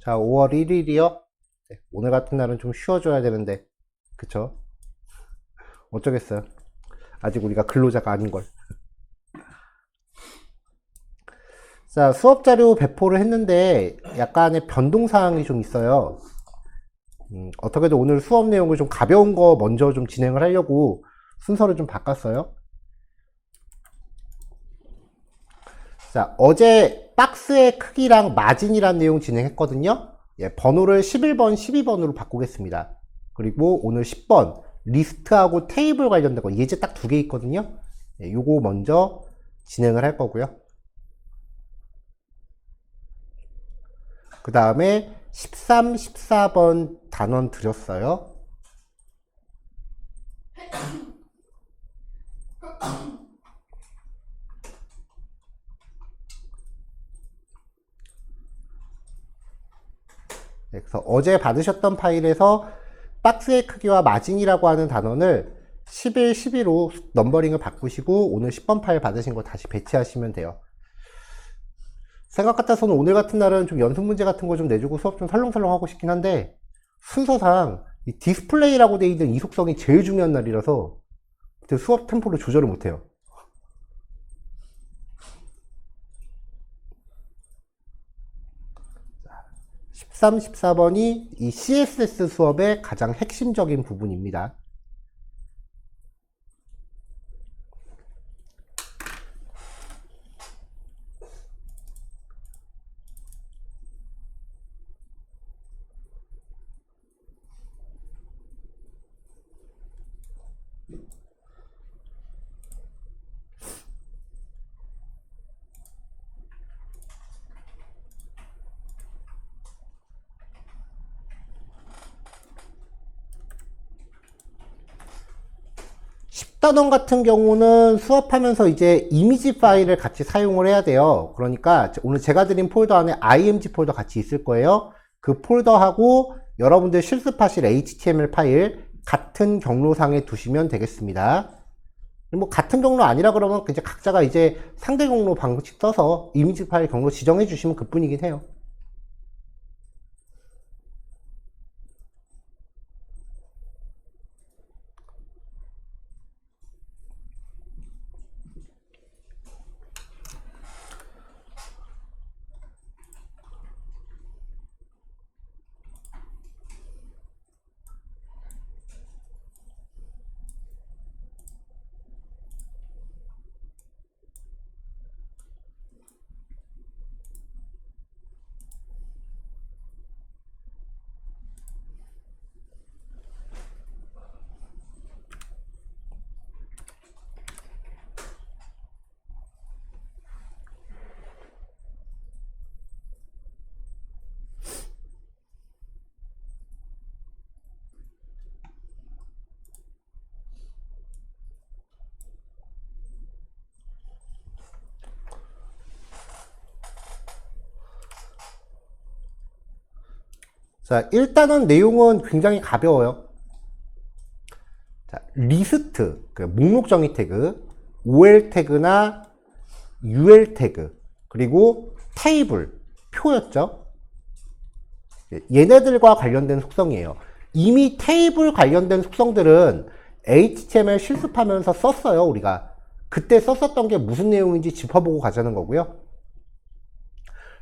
자, 5월 1일이요. 오늘 같은 날은 좀 쉬어줘야 되는데, 그쵸? 어쩌겠어요. 아직 우리가 근로자가 아닌걸. 자, 수업 자료 배포를 했는데, 약간의 변동사항이 좀 있어요. 어떻게든 오늘 수업 내용을 좀 가벼운 거 먼저 좀 진행을 하려고 순서를 좀 바꿨어요. 자, 어제 박스의 크기랑 마진이라는 내용 진행했거든요. 예, 번호를 11번, 12번으로 바꾸겠습니다. 그리고 오늘 10번, 리스트하고 테이블 관련된 거, 예제 딱 두 개 있거든요. 예, 요거 먼저 진행을 할 거고요. 그 다음에 13, 14번 단원 드렸어요. 네, 그래서 어제 받으셨던 파일에서 박스의 크기와 마진이라고 하는 단원을 11, 12로 넘버링을 바꾸시고 오늘 10번 파일 받으신 거 다시 배치하시면 돼요. 생각 같아서는 오늘 같은 날은 좀 연습 문제 같은 거 좀 내주고 수업 좀 설렁설렁 하고 싶긴 한데 순서상 이 디스플레이라고 돼 있는 이 속성이 제일 중요한 날이라서 수업 템포를 조절을 못해요. 13, 14번이 이 CSS 수업의 가장 핵심적인 부분입니다. 단원 같은 경우는 수업하면서 이제 이미지 파일을 같이 사용을 해야 돼요. 그러니까 오늘 제가 드린 폴더 안에 img 폴더 같이 있을 거예요. 그 폴더하고 여러분들 실습하실 HTML 파일 같은 경로상에 두시면 되겠습니다. 뭐 같은 경로 아니라 그러면 이제 각자가 이제 상대 경로 방식 써서 이미지 파일 경로 지정해 주시면 그뿐이긴 해요. 자, 일단은 내용은 굉장히 가벼워요. 자, 리스트, 그 목록 정의 태그, OL 태그나 UL 태그, 그리고 테이블, 표였죠. 얘네들과 관련된 속성이에요. 이미 테이블 관련된 속성들은 HTML 실습하면서 썼어요, 우리가. 그때 썼었던 게 무슨 내용인지 짚어보고 가자는 거고요.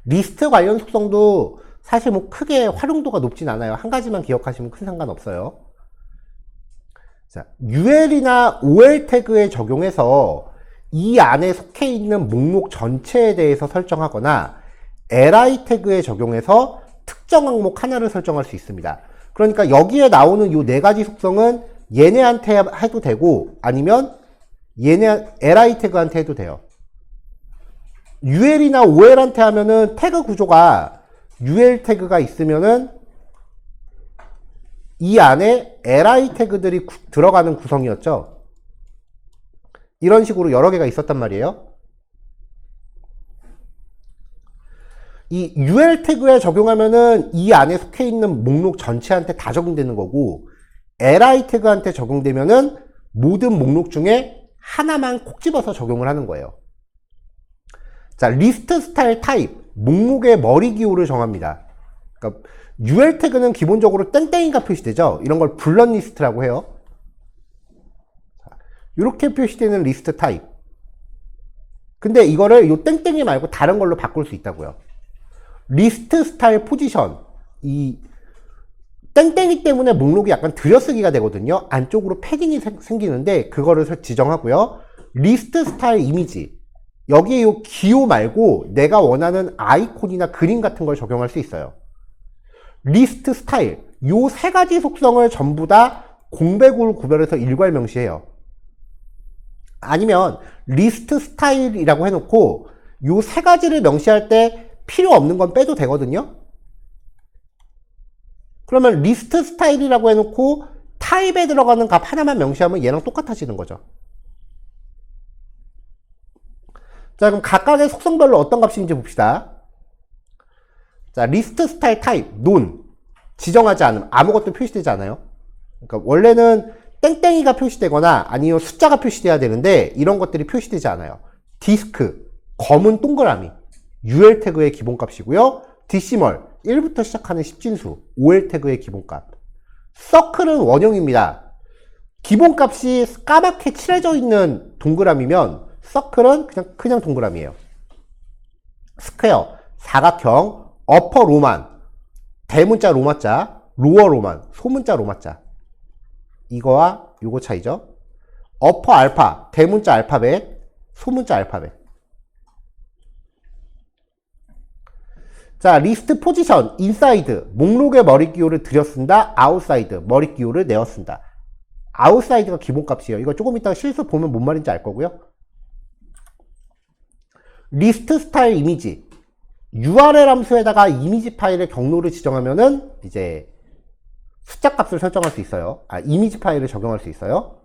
리스트 관련 속성도 사실 뭐 크게 활용도가 높진 않아요. 한 가지만 기억하시면 큰 상관없어요. 자, UL이나 OL 태그에 적용해서 이 안에 속해 있는 목록 전체에 대해서 설정하거나 li 태그에 적용해서 특정 항목 하나를 설정할 수 있습니다. 그러니까 여기에 나오는 이 네 가지 속성은 얘네한테 해도 되고 아니면 얘네 li 태그한테 해도 돼요. UL이나 OL한테 하면은 태그 구조가 UL 태그가 있으면은 이 안에 li 태그들이 들어가는 구성이었죠. 이런 식으로 여러 개가 있었단 말이에요. 이 UL 태그에 적용하면은 이 안에 속해 있는 목록 전체한테 다 적용되는 거고 li 태그한테 적용되면은 모든 목록 중에 하나만 콕 집어서 적용을 하는 거예요. 자, 리스트 스타일 타입, 목록의 머리 기호를 정합니다. 그러니까 UL 태그는 기본적으로 땡땡이가 표시되죠. 이런 걸 블럭 리스트라고 해요. 이렇게 표시되는 리스트 타입. 근데 이거를 요 땡땡이 말고 다른 걸로 바꿀 수 있다고요. 리스트 스타일 포지션. 이 땡땡이 때문에 목록이 약간 들여쓰기가 되거든요. 안쪽으로 패딩이 생기는데 그거를 지정하고요. 리스트 스타일 이미지. 여기에 요 기호 말고 내가 원하는 아이콘이나 그림 같은 걸 적용할 수 있어요. 리스트 스타일. 요 세 가지 속성을 전부 다 공백으로 구별해서 일괄 명시해요. 아니면 리스트 스타일이라고 해놓고 요 세 가지를 명시할 때 필요 없는 건 빼도 되거든요. 그러면 리스트 스타일이라고 해놓고 타입에 들어가는 값 하나만 명시하면 얘랑 똑같아지는 거죠. 자, 그럼 각각의 속성별로 어떤 값인지 봅시다. 자, 리스트 스타일 타입, 논. 지정하지 않음. 아무것도 표시되지 않아요. 그러니까 원래는 땡땡이가 표시되거나 아니면 숫자가 표시돼야 되는데 이런 것들이 표시되지 않아요. 디스크, 검은 동그라미. UL 태그의 기본값이고요. 디시멀, 1부터 시작하는 십진수, OL 태그의 기본값. 서클은 원형입니다. 기본값이 까맣게 칠해져 있는 동그라미면 서클은 그냥 동그라미예요. 스퀘어, 사각형, 어퍼 로만, 대문자 로마자, 로어 로만, 소문자 로마자. 이거와 요거 차이죠. 어퍼 알파, 대문자 알파벳, 소문자 알파벳. 자, 리스트 포지션, 인사이드, 목록의 머리 기호를 들여쓴다, 아웃사이드, 머리 기호를 내어쓴다. 아웃사이드가 기본값이에요. 이거 조금 이따가 실수 보면 뭔 말인지 알 거고요. 리스트 스타일 이미지, URL 함수에다가 이미지 파일의 경로를 지정하면은 이제 숫자 값을 설정할 수 있어요. 이미지 파일을 적용할 수 있어요.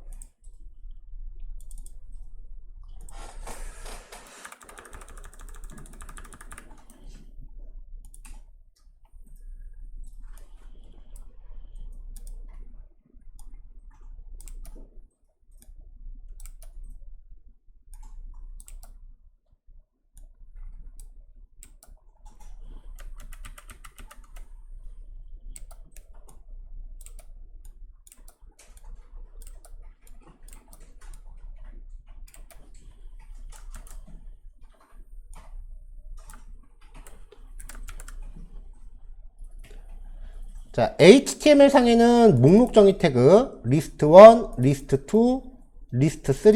자, HTML 상에는 목록 정의 태그 리스트 1, 리스트 2, 리스트 3,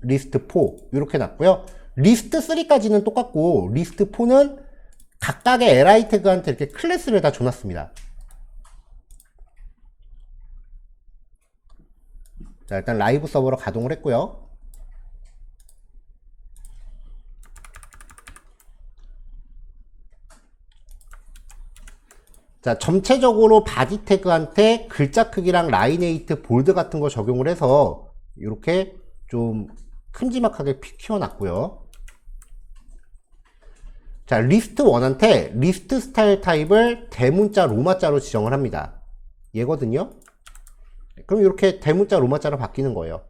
리스트 4 이렇게 놨고요. 리스트 3까지는 똑같고 리스트 4는 각각의 li 태그한테 이렇게 클래스를 다 줘놨습니다. 자, 일단 라이브 서버로 가동을 했고요. 자, 전체적으로 바디 태그한테 글자 크기랑 라인에이트, 볼드 같은 거 적용을 해서 이렇게 좀 큼지막하게 키워놨고요. 자, 리스트 1한테 리스트 스타일 타입을 대문자 로마자로 지정을 합니다. 얘거든요. 그럼 이렇게 대문자 로마자로 바뀌는 거예요.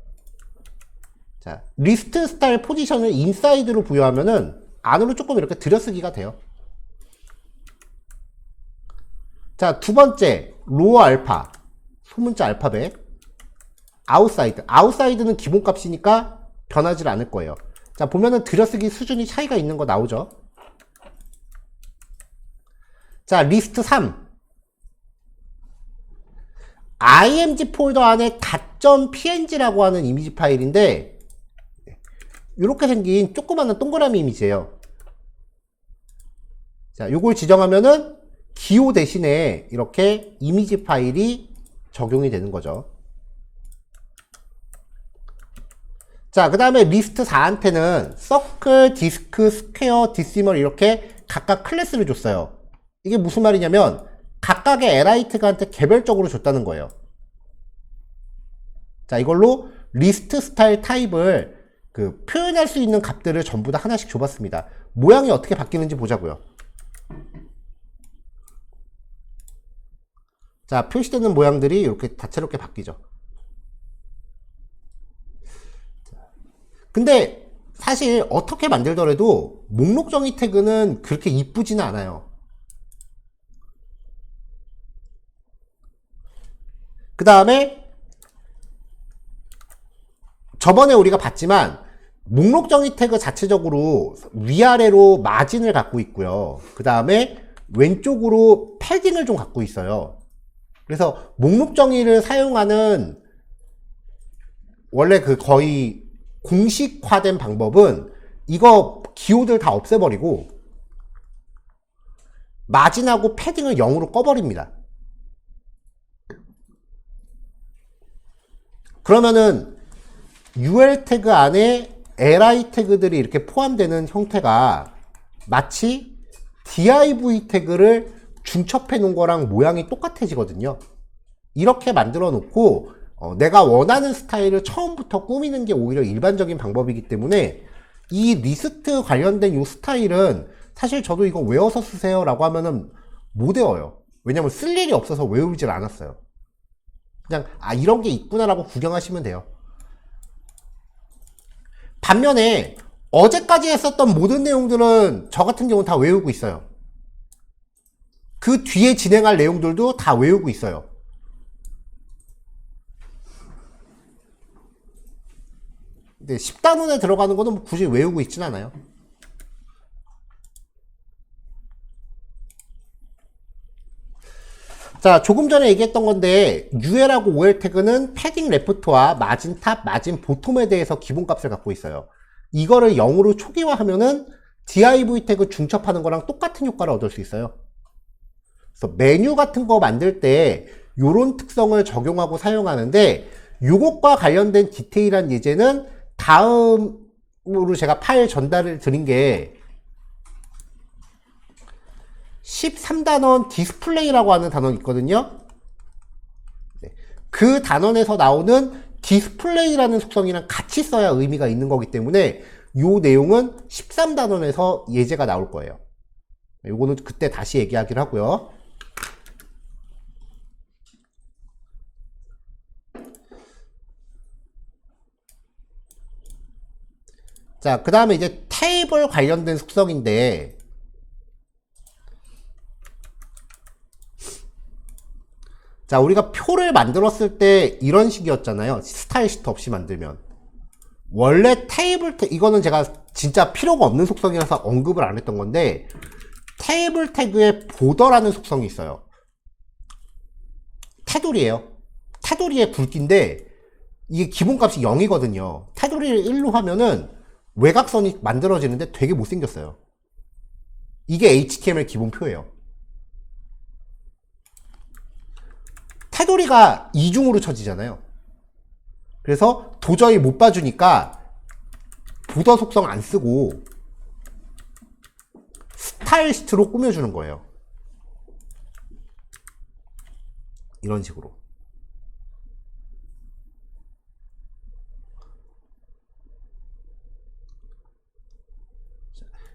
자, 리스트 스타일 포지션을 인사이드로 부여하면은 안으로 조금 이렇게 들여쓰기가 돼요. 자, 두 번째, 로어 알파, 소문자 알파벳, 아웃사이드. 아웃사이드는 기본값이니까 변하지 않을 거예요. 자, 보면은 들여쓰기 수준이 차이가 있는 거 나오죠? 자, 리스트 3. img 폴더 안에 .png라고 하는 이미지 파일인데, 이렇게 생긴 조그마한 동그라미 이미지예요. 자, 요걸 지정하면은 기호 대신에 이렇게 이미지 파일이 적용이 되는 거죠. 자, 그 다음에 리스트 4한테는 서클, 디스크, 스퀘어, 디시멀 이렇게 각각 클래스를 줬어요. 이게 무슨 말이냐면 각각의 li 태그한테 개별적으로 줬다는 거예요. 자, 이걸로 리스트 스타일 타입을 표현할 수 있는 값들을 전부 다 하나씩 줘봤습니다. 모양이 어떻게 바뀌는지 보자고요. 자, 표시되는 모양들이 이렇게 다채롭게 바뀌죠. 근데 사실 어떻게 만들더라도 목록 정의 태그는 그렇게 이쁘지는 않아요. 그 다음에 저번에 우리가 봤지만 목록 정의 태그 자체적으로 위아래로 마진을 갖고 있고요. 그 다음에 왼쪽으로 패딩을 좀 갖고 있어요. 그래서 목록 정의를 사용하는 원래 그 거의 공식화된 방법은 이거 기호들 다 없애버리고 마진하고 패딩을 0으로 꺼버립니다. 그러면은 UL 태그 안에 li 태그들이 이렇게 포함되는 형태가 마치 div 태그를 중첩해 놓은 거랑 모양이 똑같아지거든요. 이렇게 만들어 놓고 내가 원하는 스타일을 처음부터 꾸미는 게 오히려 일반적인 방법이기 때문에 이 리스트 관련된 이 스타일은 사실 저도 이거 외워서 쓰세요 라고 하면은 못 외워요. 왜냐면 쓸 일이 없어서 외우질 않았어요. 그냥 이런 게 있구나 라고 구경하시면 돼요. 반면에 어제까지 했었던 모든 내용들은 저 같은 경우는 다 외우고 있어요. 그 뒤에 진행할 내용들도 다 외우고 있어요. 근데 10단원에 들어가는 거는 뭐 굳이 외우고 있진 않아요. 자, 조금 전에 얘기했던 건데 UL하고 OL 태그는 패딩 레프트와 마진 탑, 마진 보톰에 대해서 기본값을 갖고 있어요. 이거를 0으로 초기화하면은 div 태그 중첩하는 거랑 똑같은 효과를 얻을 수 있어요. 그래서 메뉴 같은 거 만들 때 요런 특성을 적용하고 사용하는데 요것과 관련된 디테일한 예제는 다음으로 제가 파일 전달을 드린 게 13단원 디스플레이라고 하는 단원이 있거든요. 그 단원에서 나오는 디스플레이라는 속성이랑 같이 써야 의미가 있는 거기 때문에 요 내용은 13단원에서 예제가 나올 거예요. 요거는 그때 다시 얘기하기로 하고요. 자, 그 다음에 이제 테이블 관련된 속성인데 자, 우리가 표를 만들었을 때 이런 식이었잖아요. 스타일 시트 없이 만들면. 원래 테이블 이거는 제가 진짜 필요가 없는 속성이라서 언급을 안 했던 건데 테이블 태그에 보더라는 속성이 있어요. 테두리예요. 테두리의 굵기인데 이게 기본값이 0이거든요. 테두리를 1로 하면은 외곽선이 만들어지는데 되게 못생겼어요. 이게 HTML 기본표예요. 테두리가 이중으로 쳐지잖아요. 그래서 도저히 못 봐주니까 보더 속성 안 쓰고 스타일시트로 꾸며주는 거예요. 이런 식으로.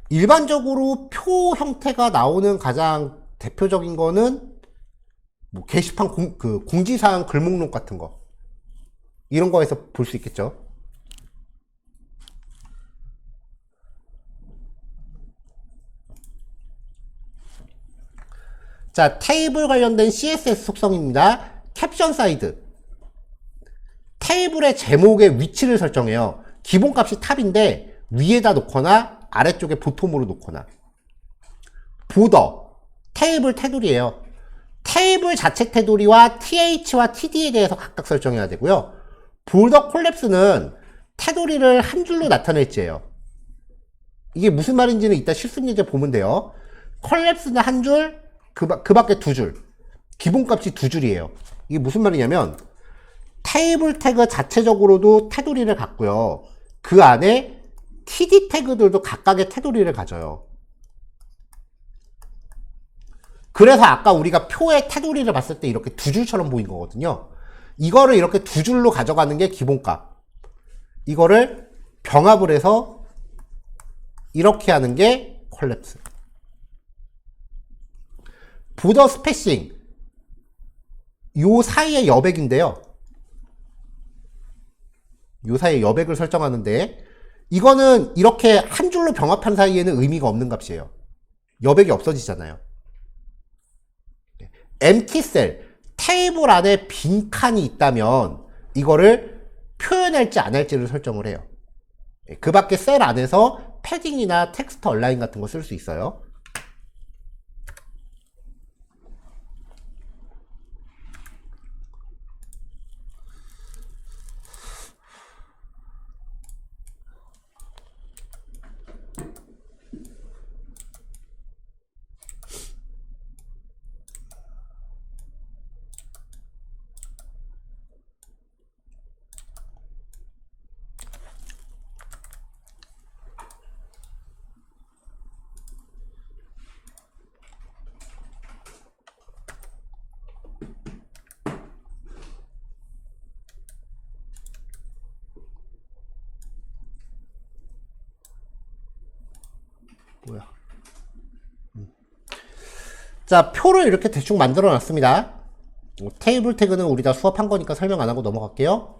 일반적으로 표 형태가 나오는 가장 대표적인 거는 뭐 게시판 공지사항 글목록 같은 거 이런 거에서 볼 수 있겠죠. 자, 테이블 관련된 CSS 속성입니다. 캡션 사이드. 테이블의 제목의 위치를 설정해요. 기본값이 탑인데 위에다 놓거나 아래쪽에 보통으로 놓거나. 보더. 테이블 테두리예요. 테이블 자체 테두리와 TH와 TD에 대해서 각각 설정해야 되고요. 보더 콜랩스는 테두리를 한 줄로 나타낼지예요. 이게 무슨 말인지는 이따 실습 예제 보면 돼요. 콜랩스는 한 줄, 그 밖에 두 줄. 기본값이 두 줄이에요. 이게 무슨 말이냐면 테이블 태그 자체적으로도 테두리를 갖고요. 그 안에 TD 태그들도 각각의 테두리를 가져요. 그래서 아까 우리가 표의 테두리를 봤을 때 이렇게 두 줄처럼 보인 거거든요. 이거를 이렇게 두 줄로 가져가는 게 기본값. 이거를 병합을 해서 이렇게 하는 게 콜랩스. 보더 스페이싱. 요 사이의 여백인데요. 요 사이의 여백을 설정하는데 이거는 이렇게 한 줄로 병합한 사이에는 의미가 없는 값이에요. 여백이 없어지잖아요. empty cell. 테이블 안에 빈칸이 있다면 이거를 표현할지 안 할지를 설정을 해요. 그 밖에 셀 안에서 패딩이나 텍스트 얼라인 같은 거 쓸 수 있어요. 뭐야? 자, 표를 이렇게 대충 만들어 놨습니다. 테이블 태그는 우리 다 수업한 거니까 설명 안 하고 넘어갈게요.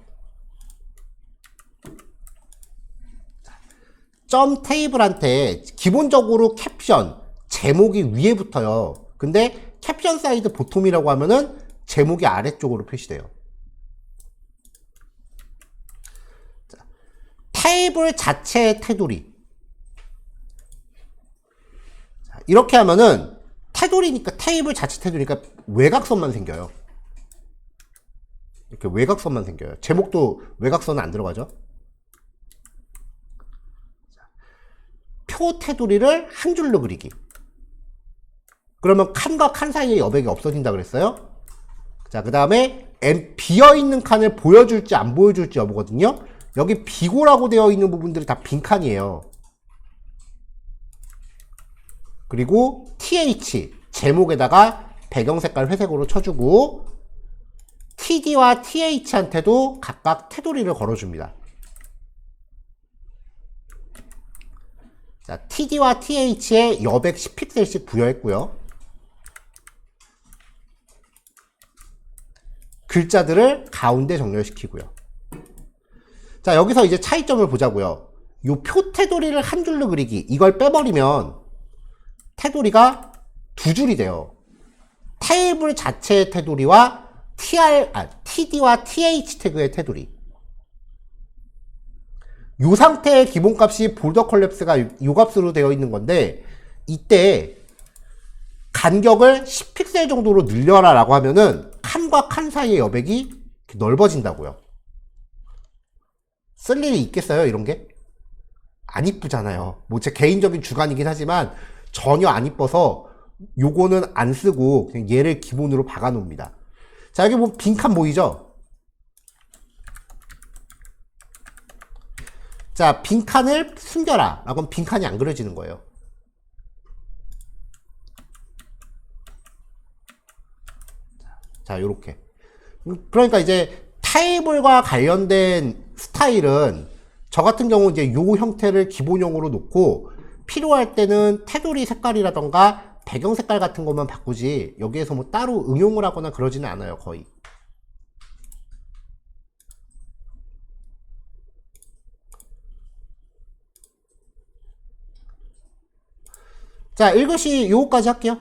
점 테이블한테 기본적으로 캡션, 제목이 위에 붙어요. 근데 캡션 사이드 보톰이라고 하면은 제목이 아래쪽으로 표시돼요. 자, 테이블 자체의 테두리. 자, 이렇게 하면은 테두리니까 테이블 자체 테두리니까 외곽선만 생겨요. 이렇게 외곽선만 생겨요. 제목도 외곽선은 안 들어가죠. 표 테두리를 한 줄로 그리기. 그러면 칸과 칸 사이의 여백이 없어진다 그랬어요. 자, 그 다음에 비어있는 칸을 보여줄지 안 보여줄지 여부거든요. 여기 비고라고 되어 있는 부분들이 다 빈칸이에요. 그리고 th, 제목에다가 배경 색깔 회색으로 쳐주고 td와 th한테도 각각 테두리를 걸어줍니다. 자, td와 th에 여백 10픽셀씩 부여했고요. 글자들을 가운데 정렬시키고요. 자, 여기서 이제 차이점을 보자고요. 요 표 테두리를 한 줄로 그리기, 이걸 빼버리면 테두리가 두 줄이 돼요. 테이블 자체의 테두리와 td와 th 태그의 테두리. 이 상태의 기본값이 볼더 컬랩스가 이 값으로 되어 있는 건데, 이때 간격을 10픽셀 정도로 늘려라 라고 하면은 칸과 칸 사이의 여백이 넓어진다고요. 쓸 일이 있겠어요, 이런 게? 안 이쁘잖아요. 뭐 제 개인적인 주관이긴 하지만 전혀 안 이뻐서 요거는 안 쓰고 그냥 얘를 기본으로 박아 놓습니다. 자, 여기 뭐 빈칸 보이죠? 자, 빈칸을 숨겨라 라고 하면 빈칸이 안 그려지는 거예요. 자, 요렇게. 그러니까 이제 테이블과 관련된 스타일은 저 같은 경우 이제 요 형태를 기본형으로 놓고 필요할 때는 테두리 색깔이라던가 배경 색깔 같은 것만 바꾸지 여기에서 뭐 따로 응용을 하거나 그러지는 않아요, 거의. 자, 1교시 요거까지 할게요.